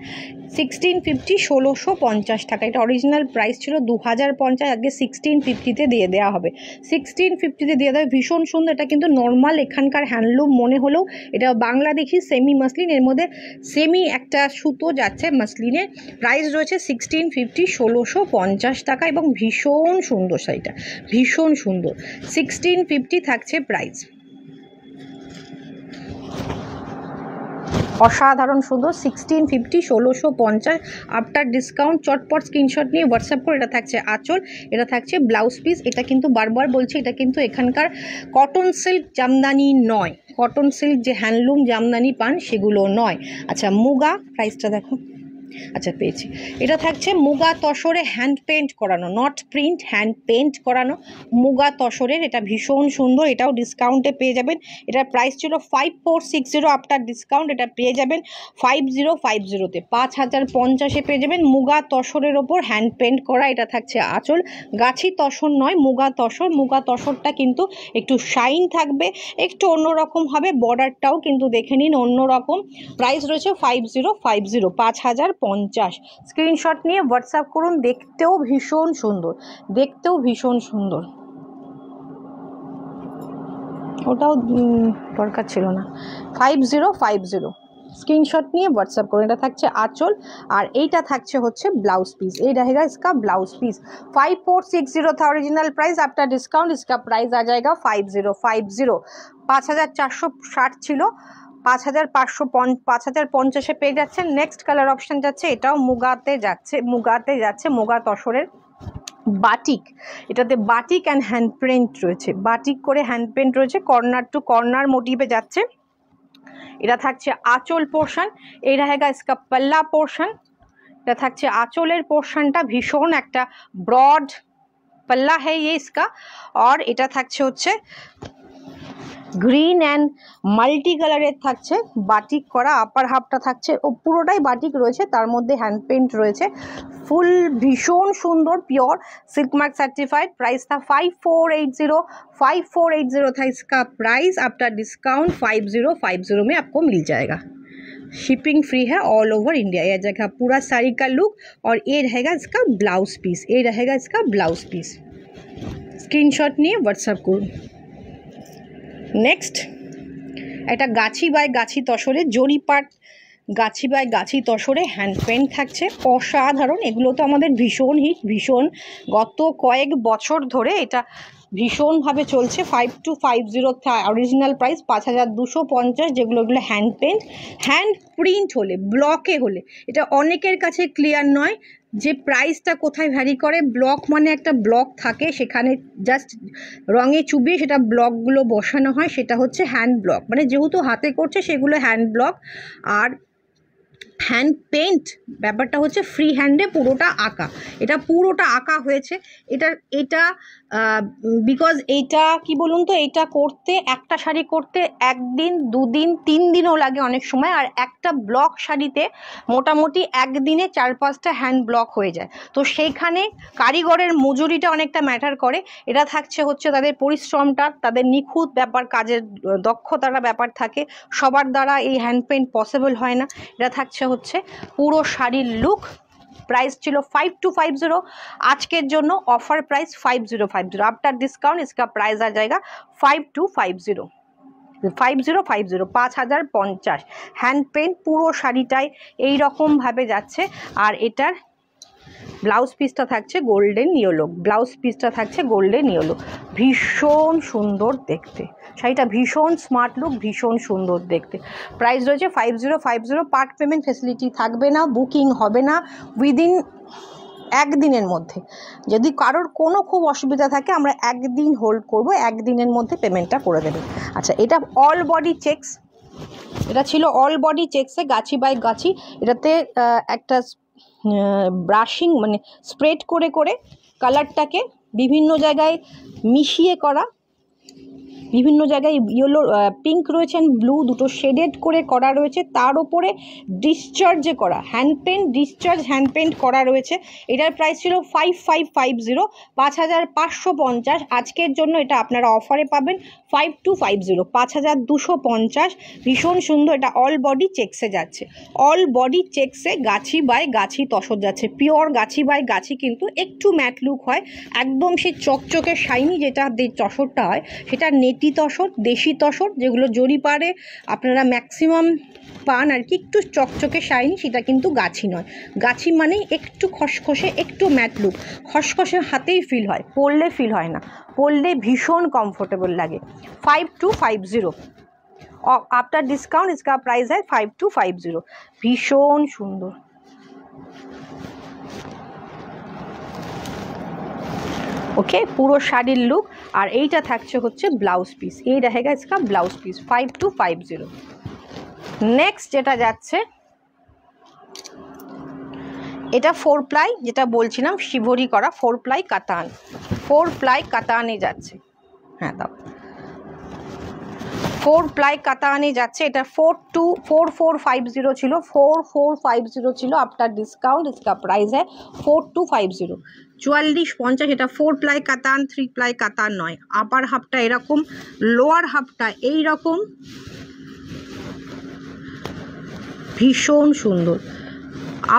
Speaker 1: 1650, 1650 টাকা। এটা অরিজিনাল প্রাইস ছিল 2050, আগে 1650-তে দিয়ে দেওয়া হবে, 1650-তে দিয়ে দেওয়া। ভীষণ সুন্দর, এটা কিন্তু নর্মাল এখানকার হ্যান্ডলুম মনে হলেও এটা বাংলাদেশি সেমি মাসলিন, এর মধ্যে সেমি একটা সুতো যাচ্ছে মাসলিনের। প্রাইস রয়েছে 1650, 1650 টাকা, এবং ভীষণ সুন্দর শাড়িটা, ভীষণ সুন্দর। 1650 থাকছে প্রাইস, অসাধারণ সুন্দর। 1650, 1650 আফটার ডিসকাউন্ট। চটপট স্ক্রিনশট নিয়ে হোয়াটসঅ্যাপ করে। এটা থাকছে আঁচল, এটা থাকছে ব্লাউজ পিস। এটা কিন্তু বারবার বলছি, এটা কিন্তু এখানকার কটন সিল্ক জামদানি নয়, কটন সিল্ক যে হ্যান্ডলুম জামদানি পান সেগুলো নয়। আচ্ছা, মুগা, প্রাইসটা দেখো। আচ্ছা, পেয়েছি। এটা থাকছে মুগা তসরে হ্যান্ড পেন্ট করানো, নট প্রিন্ট, হ্যান্ড পেন্ট করানো মুগা তসরের। এটা ভীষণ সুন্দর, এটাও ডিসকাউন্টে পেয়ে যাবেন। এটার প্রাইস ছিল 5460, আফটার ডিসকাউন্ট এটা পেয়ে যাবেন 5050-তে, 5050-এ পেয়ে যাবেন মুগা তসরের ওপর হ্যান্ড পেন্ট করা। এটা থাকছে আঁচল, গাছি তসর নয়, মুগা তসর। মুগা তসরটা কিন্তু একটু শাইন থাকবে, একটু অন্যরকম হবে, বর্ডারটাও কিন্তু দেখে নিন অন্যরকম। প্রাইস রয়েছে 5050, 5050। স্ক্রিনশট নিয়ে হোয়াটসঅ্যাপ করুন। দেখতেও ভীষণ সুন্দর, দেখতেও ভীষণ সুন্দর। ওটাও দরকার ছিল না। 5050, স্ক্রিনশট নিয়ে হোয়াটসঅ্যাপ করুন। এটা থাকছে আঁচল, আর এইটা থাকছে হচ্ছে ব্লাউজ পিস। এই रहेगा इसका ब्लाउज पीस। 5460 था ओरिजिनल प्राइस, आफ्टर डिस्काउंट इसका प्राइस आ जाएगा 5050। 5460 ছিল, 5050-এ পেয়ে যাচ্ছেন। নেক্সট কালার অপশন যাচ্ছে, এটাও মুগাতে যাচ্ছে, মুগাতে যাচ্ছে, মুগা তসরের বাটিক। এটাতে বাটিক অ্যান্ড হ্যান্ড প্রিন্ট রয়েছে, বাটিক করে হ্যান্ড প্রিন্ট রয়েছে, কর্নার টু কর্নার মোটিভে যাচ্ছে। এটা থাকছে আঁচল পোর্শন, এই रहेगा इसका पल्ला পোর্শন। এটা থাকছে আঁচলের পোর্শনটা, ভীষণ একটা ব্রড पल्ला है ये इसका। और এটা থাকছে হচ্ছে গ্রিন অ্যান্ড মাল্টি কালারের থাকছে, বাটিক করা। আপার হাফটা থাকছে, ও পুরোটাই বাটিক রয়েছে, তার মধ্যে হ্যান্ড পেন্ট রয়েছে, ফুল ভীষণ সুন্দর, pure silk mark certified. Price था 5480, 5480 था इसका प्राइस। आफ्टर डिस्काउंट 5050 में आपको मिल जाएगा। शिपिंग फ्री है ऑल ओवर इंडिया। यह जगह पूरा साड़ी का लुक, और ये रहेगा इसका ब्लाउज पीस, ये रहेगा इसका ब्लाउज पीस। स्क्रीनशॉट নিয়ে হোয়াটসঅ্যাপ করুন। নেক্সট, এটা গাছি by Gachhi তসরে, জরিপাট Gachhi by Gachhi তসরে hand paint থাকছে, অসাধারণ। এগুলো তো আমাদের ভীষণ হিট, ভীষণ গত কয়েক বছর ধরে এটা ভীষণভাবে চলছে। 5250 অরিজিনাল প্রাইস, 5250, যেগুলো এগুলো হ্যান্ড পেন্ট, হ্যান্ড প্রিন্ট হলে, ব্লকে হলে। এটা অনেকের কাছে ক্লিয়ার নয় যে প্রাইসটা কোথায় ভ্যারি করে। ব্লক মানে একটা ব্লক থাকে, সেখানে জাস্ট রঙে চুবিয়ে সেটা ব্লকগুলো বসানো হয়, সেটা হচ্ছে হ্যান্ড ব্লক। মানে যেহেতু হাতে করছে সেগুলো হ্যান্ড ব্লক। আর হ্যান্ড পেন্ট ব্যাপারটা হচ্ছে ফ্রি হ্যান্ডে পুরোটা আঁকা, এটা পুরোটা আঁকা হয়েছে। এটা বিকজ এইটা কি বলুন তো, এইটা করতে, একটা শাড়ি করতে 1 দিন 2 দিন 3 দিনও লাগে অনেক সময়। আর একটা ব্লক শাড়িতে মোটামুটি 1 দিনে 4-5টা হ্যান্ড ব্লক হয়ে যায়। তো সেইখানে কারিগরের মজুরিটা অনেকটা ম্যাটার করে। এটা থাকছে হচ্ছে তাদের পরিশ্রমটা, তাদের নিখুঁত ব্যাপার, কাজের দক্ষতাটা ব্যাপার থাকে, সবার দ্বারা এই হ্যান্ড পেন্ট পসিবল হয় না। এটা থাকছে হচ্ছে পুরো শাড়ির লুক। प्राइस ছিল 5250, আজকের জন্য অফার প্রাইস 5050। आफ्टर डिस्काउंट इसका प्राइस आ जाएगा 5250, 5050, 5050। হ্যান্ড পেন্ট পুরো শাড়িটাই এই রকম ভাবে যাচ্ছে। আর এটার ব্লাউজ পিসটা থাকছে গোল্ডেন ইয়েলো, ব্লাউজ পিসটা থাকছে গোল্ডেন ইয়েলো, ভীষণ সুন্দর দেখতে শাড়িটা, ভীষণ স্মার্ট লুক, ভীষণ সুন্দর দেখতে। প্রাইস রয়েছে 5050। পার্ট পেমেন্ট ফেসিলিটি থাকবে না, বুকিং হবে না, উইদিন 1 দিনের মধ্যে। যদি কারোর কোনো খুব অসুবিধা থাকে আমরা 1 দিন হোল্ড করব, 1 দিনের মধ্যে পেমেন্টটা করে দেবেন। আচ্ছা, এটা অল বডি চেকস, এটা ছিল অল বডি চেকসে গাছি বাই গাছি। এটাতে একটা ব্রাশিং মানে স্প্রেড করে করে কালারটাকে বিভিন্ন জায়গায় মিশিয়ে করা, বিভিন্ন জায়গায় ইয়েলো পিঙ্ক রয়েছে ব্লু দুটো শেডেড করে করা রয়েছে, তার ওপরে ডিসচার্জে করা hand paint, discharge hand paint করা রয়েছে। এটার প্রাইস ছিল 5550, 5550। আজকের জন্য এটা আপনারা অফারে পাবেন 5250, 5250। ভীষণ সুন্দর, এটা অল বডি চেকসে যাচ্ছে, অল বডি চেকসে গাছি বাই গাছি তসর যাচ্ছে, পিওর গাছি বাই গাছি, কিন্তু একটু ম্যাট লুক হয়, একদম সেই চকচকে শাইনি যেটা তসরটা হয় সেটা নেটি তসর, দেশি তসর, যেগুলো জরিপারে আপনারা ম্যাক্সিমাম পান আর কি, একটু চকচকে শাইনি, সেটা কিন্তু গাছি নয়। গাছি মানে একটু খসখসে, একটু ম্যাট লুক, খসখসে হাতেই ফিল হয়, পরলে ফিল হয় না, পরলে ভীষণ কমফোর্টেবল লাগে। 5250 आफ्टर डिस्काउंट इसका प्राइस है 5250। भीषण सुंदर, ओके পুরো শাড়ির লুক। আর এইটা থাকছে হচ্ছে ব্লাউজ পিস, এই रहेगा इसका ব্লাউজ পিস 5250। নেক্সট যেটা যাচ্ছে এটা 4 প্লাই, যেটা বলছিলাম শিভরি করা 4 প্লাই কাতান, 4 প্লাই কাতানে যাচ্ছে। হ্যাঁ দাও, 4 প্লাই কাতানে যাচ্ছে। এটা 4450 ছিল, 4450 ছিল। आफ्टर डिस्काउंट इसका प्राइस है 4250, 4450। এটা 4 প্লাই কাতান, 3 প্লাই কাতান নয়। আপার হাফটা এরকম, লোয়ার হাফটা এই রকম, ভীষণ সুন্দর।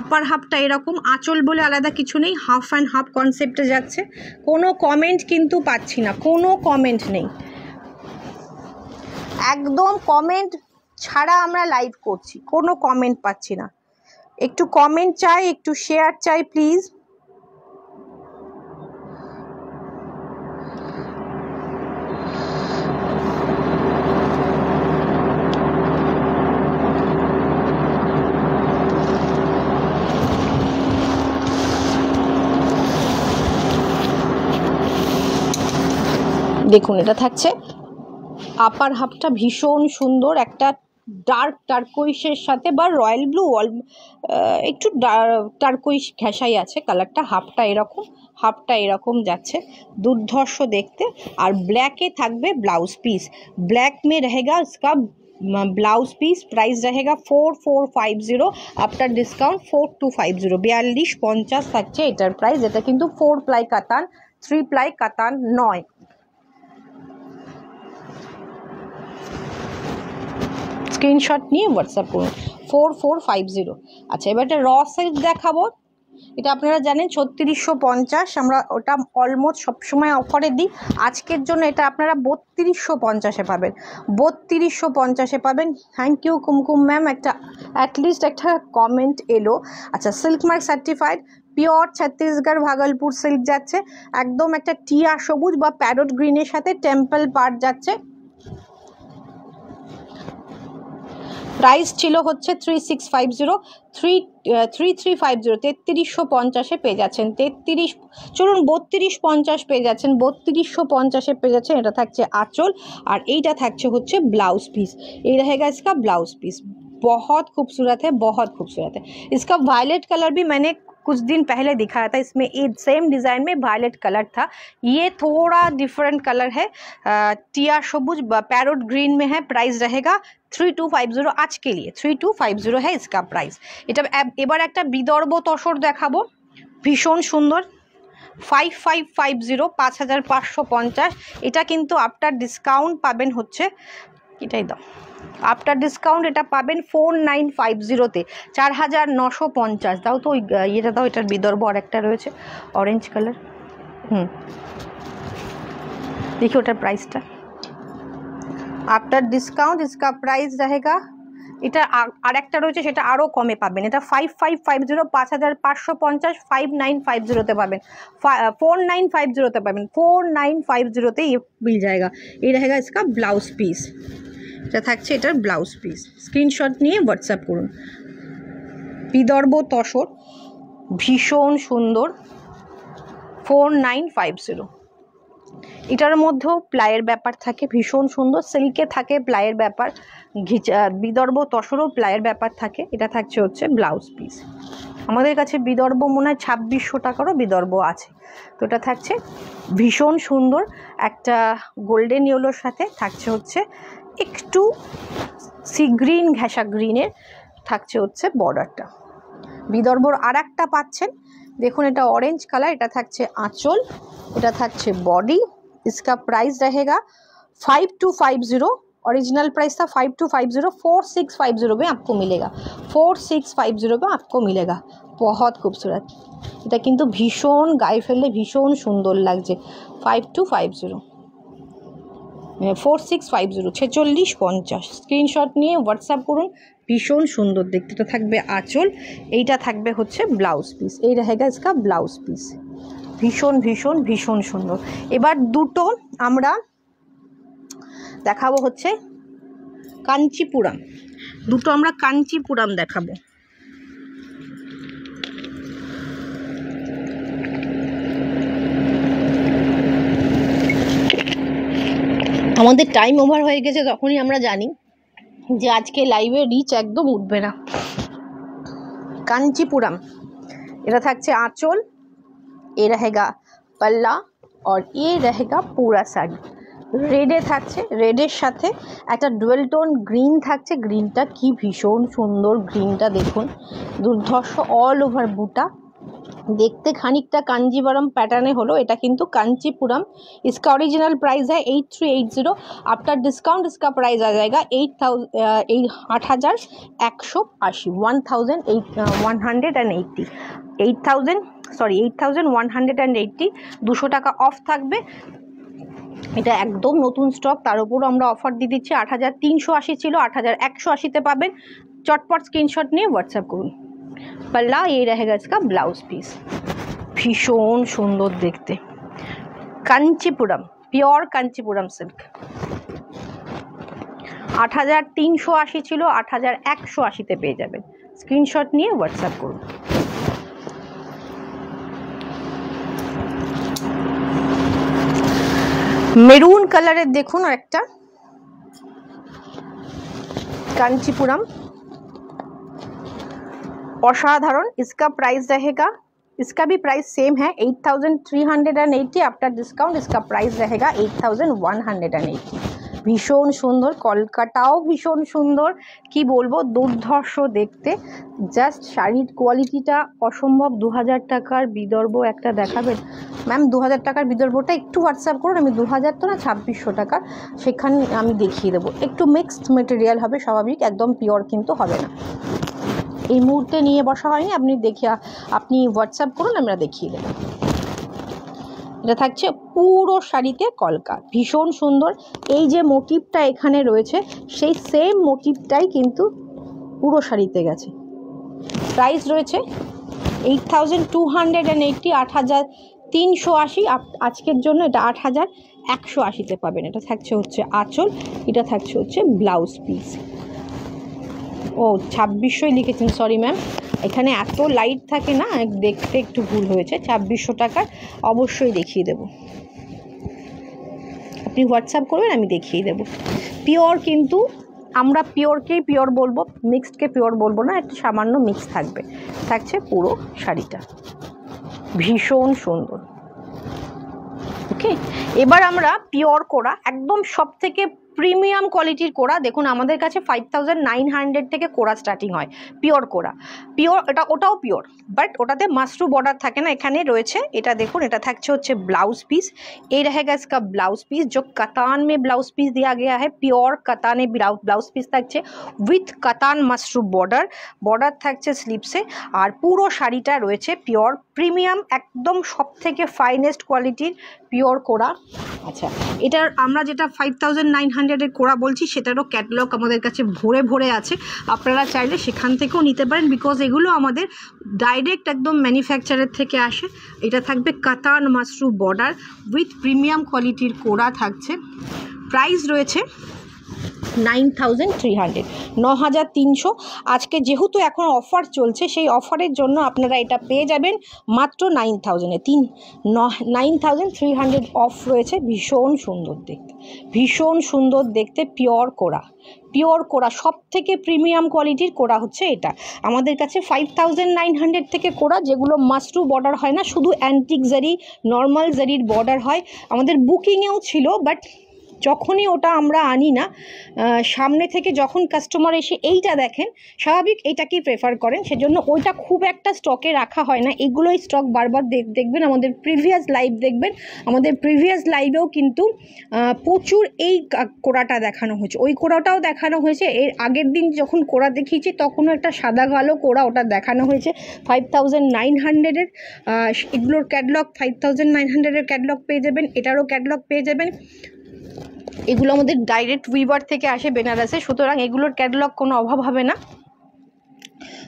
Speaker 1: আপার হাফটা এরকম, আঁচল বলে আলাদা কিছু নেই, হাফ অ্যান্ড হাফ কনসেপ্টে যাচ্ছে। কোনো কমেন্ট কিন্তু পাচ্ছি না, কোনো কমেন্ট নেই, একদম কমেন্ট ছাড়া আমরা লাইভ করছি, কোনো কমেন্ট পাচ্ছি না। একটু কমেন্ট চাই, একটু শেয়ার চাই প্লিজ। দেখুন এটা থাকছে আপার হাফটা ভীষণ সুন্দর, একটা ডার্ক টার্কোইশের সাথে বা রয়্যাল ব্লু, একটু টার্কোইশ ঘেঁষাই আছে কালারটা। হাফটা এরকম, হাফটা এরকম যাচ্ছে, দুর্ধর্ষ দেখতে। আর ব্ল্যাকে থাকবে ব্লাউজ পিস, ব্ল্যাক মে रहेगा इसका ब्लाउज पीस। प्राइस रहेगा 4450, आफ्टर डिस्काउंट 4250, 4250 থাকছে এটার প্রাইস। এটা কিন্তু 4 প্লাই কাতান, 3 প্লাই কাতান নয়। স্ক্রিনশট নিয়ে হোয়াটসঅ্যাপ করুন 4450। আচ্ছা এবার একটা র সিল্ক দেখাবো, এটা আপনারা জানেন 3650, আমরা ওটা অলমোস্ট সবসময় অফারে দিই। আজকের জন্য এটা আপনারা 3250-এ পাবেন, 3250-এ পাবেন। থ্যাংক ইউ কুমকুম ম্যাম, একটা অ্যাটলিস্ট একটা কমেন্ট এলো। আচ্ছা silk mark certified pure Chhattisgarh Bhagalpur silk যাচ্ছে, একদম একটা টিয়া সবুজ বা প্যারট গ্রিনের সাথে টেম্পল পার্ট যাচ্ছে। প্রাইস ছিল হচ্ছে 3650, 3350, 3350-এ পেয়ে যাচ্ছেন। 33 চলুন 3250 পেয়ে যাচ্ছেন, 3250-এ পেয়ে যাচ্ছেন। এটা থাকছে আঁচল, আর এইটা থাকছে হচ্ছে ব্লাউজ पिस। ये रहेगा इसका ब्लाउज पीस, बहुत खूबसूरत है, बहुत खूबसूरत है। इसका वायलेट कलर भी मैंने कुछ दिन पहले दिखाया था, इसमें ये सेम डिज़ाइन में वायलेट कलर था, ये थोड़ा डिफरेंट कलर है, टिया सबुज पैरोट ग्रीन में है। प्राइस रहेगा 3250 आज के लिए, 3250 है इसका प्राइस। এটা এবার একটা বিদর্ভ তসর দেখাবো, ভীষণ সুন্দর 5550, 5550। এটা কিন্তু আফটার ডিসকাউন্ট পাবেন হচ্ছে, এটাই দাও, আফটার ডিসকাউন্ট এটা পাবেন 4950-তে, 4950। দাও তো ওই ইয়েটা দাও, এটার বিদর্ভ আর একটা রয়েছে অরেঞ্জ কালার, দেখি ওটার প্রাইসটা। आफ्टर डिस्काउंट इसका प्राइस रहेगा, এটা আর একটা রয়েছে সেটা আরও কমে পাবেন। এটা 5550, 5550, 5950-তে পাবেন, 4950-তে পাবেন, 4950-তে ये मिल जाएगा। ये रहेगा इसका ब्लाउज पीस, এটা থাকছে এটার ব্লাউজ পিস। স্ক্রিনশট নিয়ে হোয়াটসঅ্যাপ করুন। বিদর্ভ তসর ভীষণ সুন্দর 4950। এটার মধ্যেও প্লাইয়ের ব্যাপার থাকে, ভীষণ সুন্দর, সিল্কে থাকে প্লাইয়ের ব্যাপার, বিদর্ভ তসরও প্লাইয়ের ব্যাপার থাকে। এটা থাকছে হচ্ছে ব্লাউজ পিস। আমাদের কাছে বিদর্ভ মনে হয় 2600 টাকারও বিদর্ভ আছে। তো এটা থাকছে ভীষণ সুন্দর একটা গোল্ডেন ইয়েলোর সাথে থাকছে হচ্ছে একটু সি গ্রিন, ঘেঁষা গ্রিনের থাকছে হচ্ছে বর্ডারটা। বিদর্ভর আর একটা পাচ্ছেন, দেখুন এটা ऑरेंज कलर, এটা থাকছে আঁচল, এটা থাকছে বডি। इसका प्राइस रहेगा 5250। ओरिजिनल प्राइस था 5250, 4650 में आपको मिलेगा, 4650 में आपको मिलेगा। बहुत खूबसूरत, এটা কিন্তু ভীষণ গায়ে ফেললে ভীষণ সুন্দর লাগছে। 5250 4650 4650 স্ক্রিনশট নিয়ে হোয়াটসঅ্যাপ করুন। ভীষণ সুন্দর দেখতে। এটা থাকবে আঁচল, এইটা থাকবে হচ্ছে ব্লাউজ পিস, এই रहेगा इसका ব্লাউজ পিস। ভীষণ ভীষণ ভীষণ সুন্দর। এবার দুটো আমরা দেখাবো হচ্ছে কাঞ্চিপুরম, দুটো আমরা কাঞ্চিপুরম দেখাবো। আমাদের টাইম ওভার হয়ে গেছে, তখনই আমরা জানি যে আজকে লাইভে রিচ একদম উঠবে না। কাঞ্চিপুরম, এটা থাকছে আঁচল, ये रहेगा पल्ला और ये रहेगा पूरा साड़ी। रेडे থাকছে, রেডের সাথে একটা ডুয়েল টোন গ্রিন থাকছে। গ্রিনটা কি ভীষণ সুন্দর, গ্রিনটা দেখুন দুর্ধর্ষ, অল ওভার বুটা। देखते खानिकटा कांजीवरम पैटर्ने हलो, এটা কিন্তু कांचीपुरम। इसका ओरिजिनल प्राइस है 8380। आफ्टर डिस्काउंट इसका प्राइस आ जाएगा 8180, 8180 200 টাকা অফ থাকবে। এটা একদম নতুন স্টক, তার উপর আমরা অফার দিয়ে দিচ্ছি। 8380 ছিল, 8180-তে পাবেন। চটপট স্ক্রিনশট নিয়ে হোয়াটসঅ্যাপ করুন। पल्ला ये रहेगा इसका ब्लाउज पीस, भीषण सुंदर देखते। Kanchipuram, pure Kanchipuram silk. 8380 ছিল, 8180-তে পেয়ে যাবেন। স্ক্রিনশট নিয়ে হোয়াটসঅ্যাপ করুন। মেরুন কালারের দেখুন একটা कांचीपुरम, असाधारण। इसका प्राइस रहेगा, इसका भी प्राइस सेम है 8380। आफ्टर डिस्काउंट इसका प्राइस रहेगा 8180। भीषण सुंदर, कलकाताओ भीषण सुंदर, कि बोलबो दुर्धर्ष देखते। जस्ट शाड़ीर क्वालिटीटा असम्भव। 2000 टाकार विदर्भ एक देखाबेन मैम? 2000 टाकार विदर्भटा एकटू হোয়াটসঅ্যাপ করুন। আমি 2000 তো না 2600 টাকা সেখানে আমি দেখিয়ে দেবো। একটু মিক্সড মেটেরিয়াল হবে, স্বাভাবিক, একদম পিওর কিন্তু হবে না। এই মুহূর্তে নিয়ে বসা হয়নি, আপনি দেখিয়ে আপনি হোয়াটসঅ্যাপ করুন, আমরা দেখিয়ে দেব। এটা থাকছে পুরো শাড়িতে কলকা, ভীষণ সুন্দর। এই যে মোটিভটা এখানে রয়েছে সেই সেম মোটিভটাই কিন্তু পুরো শাড়িতে গেছে। প্রাইস রয়েছে 8280, 8380। আজকের জন্য এটা 8180-তে পাবেন। এটা থাকছে হচ্ছে আঁচল, এটা থাকছে হচ্ছে ব্লাউজ পিস। ও 2600 লিখেছেন, সরি ম্যাম, এখানে এত লাইট থাকে না, দেখতে একটু ভুল হয়েছে। 2600 টাকার অবশ্যই দেখিয়ে দেব। আপনি হোয়াটসঅ্যাপ করবেন, আমি দেখিয়ে দেব। পিওর কিন্তু আমরা পিওরকেই পিওর বলবো, মিক্সডকে পিওর বলবো না, একটু সামান্য মিক্স থাকবে। থাকছে পুরো শাড়িটা, ভীষণ সুন্দর। ওকে, এবার আমরা পিওর কোরা, একদম সব থেকে প্রিমিয়াম কোয়ালিটির কোরা। দেখুন আমাদের কাছে 5900 থেকে কোরা স্টার্টিং হয়, পিওর কোরা। পিওর এটা, ওটাও পিওর, বাট ওটাতে মাশরু বর্ডার থাকে না, এখানে রয়েছে। এটা দেখুন, এটা থাকছে হচ্ছে ব্লাউজ পিস। এই रहेगा इसका ব্লাউজ পিস, जो कतान में ब्लाउज पीस दिया गया है। प्योर कताने ब्लाउज পিস থাকছে উইথ কাতান মাশরু বর্ডার, বর্ডার থাকছে স্লিপসে। আর পুরো শাড়িটা রয়েছে পিওর প্রিমিয়াম, একদম সব থেকে ফাইনেস্ট কোয়ালিটির পিওর কোরা। আচ্ছা, এটার আমরা যেটা 5900-এর কোরা বলছি, সেটারও ক্যাটালগ আমাদের কাছে ভরে ভরে আছে। আপনারা চাইলে সেখান থেকেও নিতে পারেন, বিকজ এগুলো আমাদের ডাইরেক্ট একদম ম্যানুফ্যাকচারের থেকে আসে। এটা থাকবে কাতান মাশরু বর্ডার উইথ প্রিমিয়াম কোয়ালিটির কোরা থাকছে। প্রাইস রয়েছে 9300, 9300। আজকে যেহেতু এখন অফার চলছে, সেই অফারের জন্য আপনারা এটা পেয়ে যাবেন মাত্র 9000-এ। 9300 অফ রয়েছে। ভীষণ সুন্দর দেখতে, ভীষণ সুন্দর দেখতে, পিওর কোরা, সব থেকে প্রিমিয়াম কোয়ালিটির কোরা হচ্ছে এটা। আমাদের কাছে 5900 থেকে কোরা, যেগুলো মাশরু বর্ডার হয় না, শুধু অ্যান্টিক জারি, নর্মাল জারির বর্ডার হয়। আমাদের বুকিংয়েও ছিল, বাট যখনই ওটা আমরা আনি না, সামনে থেকে যখন কাস্টমার এসে এইটা দেখেন, স্বাভাবিক এইটাকেই প্রেফার করেন, সেজন্য ওইটা খুব একটা স্টকে রাখা হয় না। এগুলোই স্টক বারবার দেখবেন, আমাদের প্রিভিয়াস লাইভ দেখবেন, আমাদের প্রিভিয়াস লাইভেও কিন্তু প্রচুর এই কোড়াটা দেখানো হয়েছে, ওই কোড়াটাও দেখানো হয়েছে। এর আগের দিন যখন কোড়া দেখিয়েছি তখনও একটা সাদা কালো কোড়া, ওটা দেখানো হয়েছে 5900-এর। এগুলোর ক্যাটলগ 5900-এর ক্যাটলগ পেয়ে যাবেন, এটারও ক্যাটলগ পেয়ে যাবেন। এগুলো আমাদের ডাইরেক্ট উইভার থেকে আসে বেনারসে, সুতরাং এগুলোর ক্যাটালগ কোনো অভাব হবে না।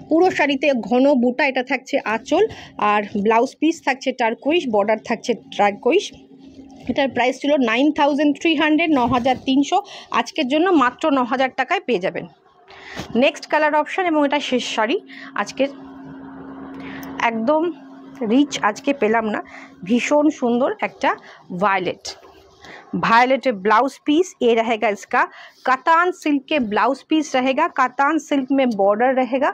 Speaker 1: পুরো শাড়িতে ঘন বুটা, এটা থাকছে আঁচল, আর ব্লাউজ পিস থাকছে টারকোইশ, বর্ডার থাকছে টারকোইশ। এটার প্রাইস ছিল 9300, 9300। আজকের জন্য মাত্র 9000 টাকায় পেয়ে যাবেন। নেক্সট কালার অপশান, এবং এটা শেষ শাড়ি আজকের, একদম রিচ আজকে পেলাম না। ভীষণ সুন্দর একটা वायलेट ब्लाउज पीस, ये रहेगा इसका कतान सिल्क के ब्लाउज पीस रहेगा। कतान सिल्क में बॉर्डर रहेगा,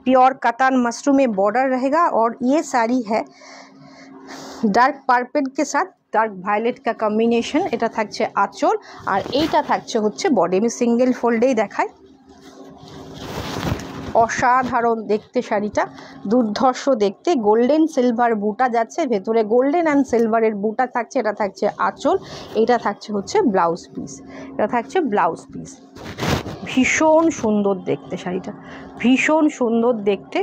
Speaker 1: प्योर कतान मशरूम में बॉर्डर रहेगा। और ये साड़ी है डार्क पार्पल के साथ डार्क वायलेट का कम्बिनेशन। এটা থাকছে আঁচল, আর এইটা থাকছে হচ্ছে বডি। আমি সিঙ্গেল ফোল্ডেই দেখাই। অসাধারণ দেখতে শাড়িটা, দুর্ধর্ষ দেখতে। গোল্ডেন সিলভার বুটা যাচ্ছে ভেতরে, গোল্ডেন অ্যান্ড সিলভারের বুটা থাকছে। এটা থাকছে আঁচল, এটা থাকছে হচ্ছে ব্লাউজ পিস, এটা থাকছে ব্লাউজ পিস। ভীষণ সুন্দর দেখতে শাড়িটা, ভীষণ সুন্দর দেখতে।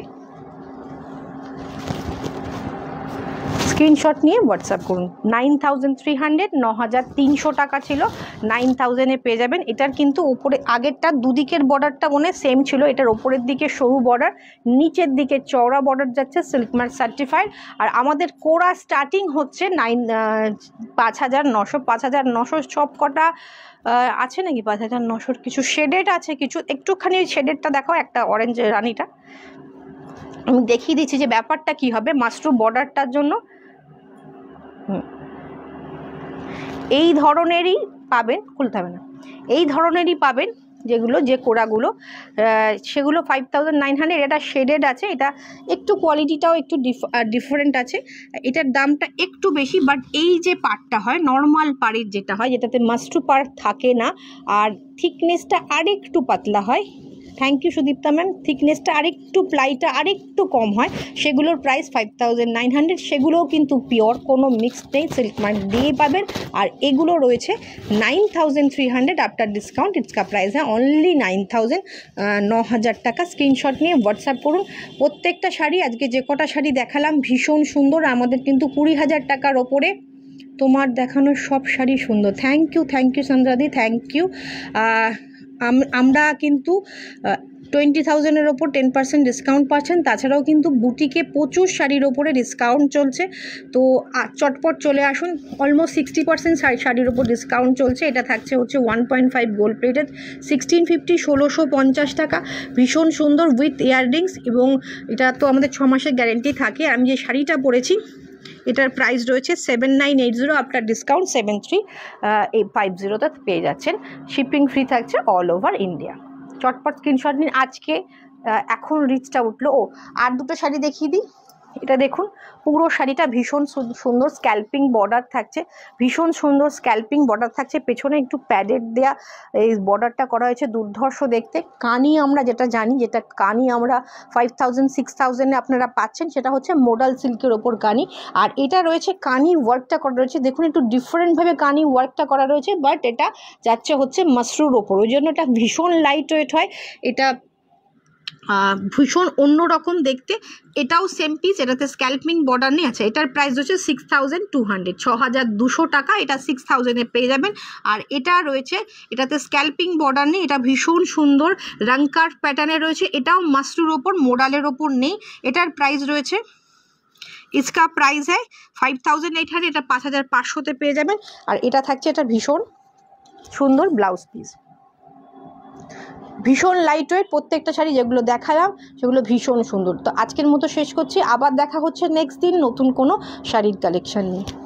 Speaker 1: স্ক্রিনশট নিয়ে হোয়াটসঅ্যাপ করুন। 9300, 9300 টাকা ছিল, 9000-এ পেয়ে যাবেন। এটার কিন্তু উপরে আগেরটা দুদিকের বর্ডারটা মনে সেম ছিল, এটার ওপরের দিকে সরু বর্ডার, নিচের দিকে চওড়া বর্ডার যাচ্ছে, সিল্ক মার্ক সার্টিফাইড। আর আমাদের কোরা স্টার্টিং হচ্ছে 5900, 5900 সব কটা আছে নাকি 5900 কিছু শেডেড আছে, কিছু একটুখানি শেডেডটা দেখাও, একটা অরেঞ্জ রানিটা আমি দেখিয়ে দিচ্ছি যে ব্যাপারটা কি হবে। মাশরু বর্ডারটার জন্য এই ধরনেরই পাবেন, খুলতে হবে না, এই ধরনেরই পাবেন যেগুলো, যে কোড়াগুলো সেগুলো 5900। এটা শেডেড আছে, এটা একটু কোয়ালিটিটাও একটু ডিফারেন্ট আছে, এটার দামটা একটু বেশি। বাট এই যে পাড়টা হয় নর্মাল পাড়ের যেটা হয়, যেটাতে মাশরু পাড় থাকে না, আর থিকনেসটা আরেকটু পাতলা হয়। Thank you Sudipta ma'am. থিকনেসটা আরেকটু, প্লাইটা আরেকটু কম হয়, সেগুলোর প্রাইস 5900। সেগুলোও কিন্তু পিওর, কোনো মিক্স নেই, সিল্ক মার্ক দিয়ে পাবেন। আর এগুলো রয়েছে 9300 আফটার ডিসকাউন্ট। ইটসকা প্রাইস হ্যাঁ অনলি 9000, 9000 টাকা। স্ক্রিনশট নিয়ে হোয়াটসঅ্যাপ করুন। প্রত্যেকটা শাড়ি, আজকে যে কটা শাড়ি দেখালাম ভীষণ সুন্দর। আমাদের কিন্তু 20000 টাকার ওপরে তোমার দেখানো সব শাড়ি সুন্দর। থ্যাংক ইউ সন্ধ্যাদি, থ্যাংক ইউ। আমরা কিন্তু 20,000-এর ওপর 10% ডিসকাউন্ট পাচ্ছেন। তাছাড়াও কিন্তু বুটিকে প্রচুর শাড়ির ওপরে ডিসকাউন্ট চলছে, তো চটপট চলে আসুন। অলমোস্ট 60% শাড়ির ওপর ডিসকাউন্ট চলছে। এটা থাকছে হচ্ছে 1.5 গোল্ড প্লেটেড, 1650, 1650 টাকা। ভীষণ সুন্দর উইথ ইয়াররিংস, এবং এটা তো আমাদের 6 মাসের গ্যারেন্টি থাকে। আমি যে শাড়িটা পরেছি এটার প্রাইস রয়েছে 7980, আফটার ডিসকাউন্ট 7350 পেয়ে যাচ্ছেন। শিপিং ফ্রি থাকছে অল ওভার ইন্ডিয়া। চটপট স্ক্রিনশট নিন। আজকে এখন রিচটা উঠলো। আর দুটো শাড়ি দেখিয়ে দিই। এটা দেখুন, পুরো শাড়িটা ভীষণ সুন্দর স্ক্যাল্পিং বর্ডার থাকছে, ভীষণ সুন্দর স্ক্যাল্পিং বর্ডার থাকছে। পেছনে একটু প্যাডেড দেয়া এই বর্ডারটা করা হয়েছে, দুর্ধর্ষ দেখতে। কানি আমরা যেটা জানি, যেটা কানি আমরা 5000, 6000-এ আপনারা পাচ্ছেন, সেটা হচ্ছে মোডাল সিল্কের ওপর কানি। আর এটা রয়েছে কানি ওয়ার্কটা করা রয়েছে, দেখুন একটু ডিফারেন্টভাবে কানি ওয়ার্কটা করা রয়েছে, বাট এটা যাচ্ছে হচ্ছে মাশরুর ওপর, ওই জন্য এটা ভীষণ লাইট ওয়েট হয়। এটা ভীষণ অন্যরকম দেখতে। এটাও সেম পিস, এটাতে স্ক্যাল্পিং বর্ডার নেই। আচ্ছা, এটার প্রাইস হচ্ছে 6200, 6200 টাকা। এটা 6000-এ পেয়ে যাবেন। আর এটা রয়েছে, এটাতে স্ক্যাল্পিং বর্ডার নেই, এটা ভীষণ সুন্দর রংকার প্যাটার্নে রয়েছে। এটাও মাশরুর ওপর, মোডালের ওপর নেই। এটার প্রাইস রয়েছে, इसका प्राइस है 5800, এটা 5500-তে পেয়ে যাবেন। আর এটা থাকছে, এটা ভীষণ সুন্দর ব্লাউজ পিস। ভীষণ লাইট ওয়েট, প্রত্যেকটা শাড়ি যেগুলো দেখালাম সেগুলো ভীষণ সুন্দর। তো আজকের মতো শেষ করছি, আবার দেখা হচ্ছে নেক্সট দিন নতুন কোনো শাড়ির কালেকশন নিয়ে।